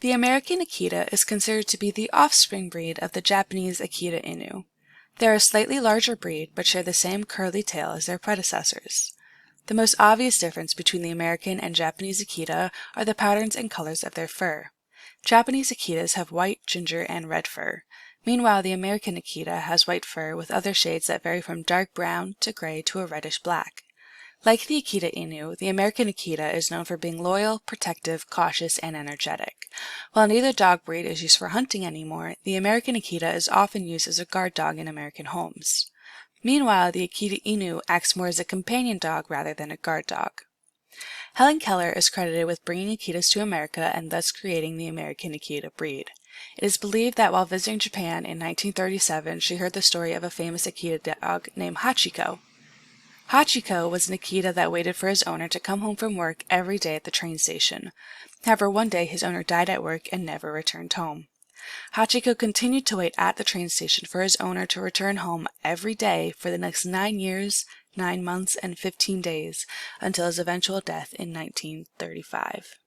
The American Akita is considered to be the offspring breed of the Japanese Akita Inu. They are a slightly larger breed, but share the same curly tail as their predecessors. The most obvious difference between the American and Japanese Akita are the patterns and colors of their fur. Japanese Akitas have white, ginger, and red fur. Meanwhile, the American Akita has white fur with other shades that vary from dark brown to gray to a reddish black. Like the Akita Inu, the American Akita is known for being loyal, protective, cautious, and energetic. While neither dog breed is used for hunting anymore, the American Akita is often used as a guard dog in American homes. Meanwhile, the Akita Inu acts more as a companion dog rather than a guard dog. Helen Keller is credited with bringing Akitas to America and thus creating the American Akita breed. It is believed that while visiting Japan in 1937, she heard the story of a famous Akita dog named Hachiko. Hachiko was an Akita that waited for his owner to come home from work every day at the train station. However, one day his owner died at work and never returned home. Hachiko continued to wait at the train station for his owner to return home every day for the next 9 years, 9 months, and 15 days until his eventual death in 1935.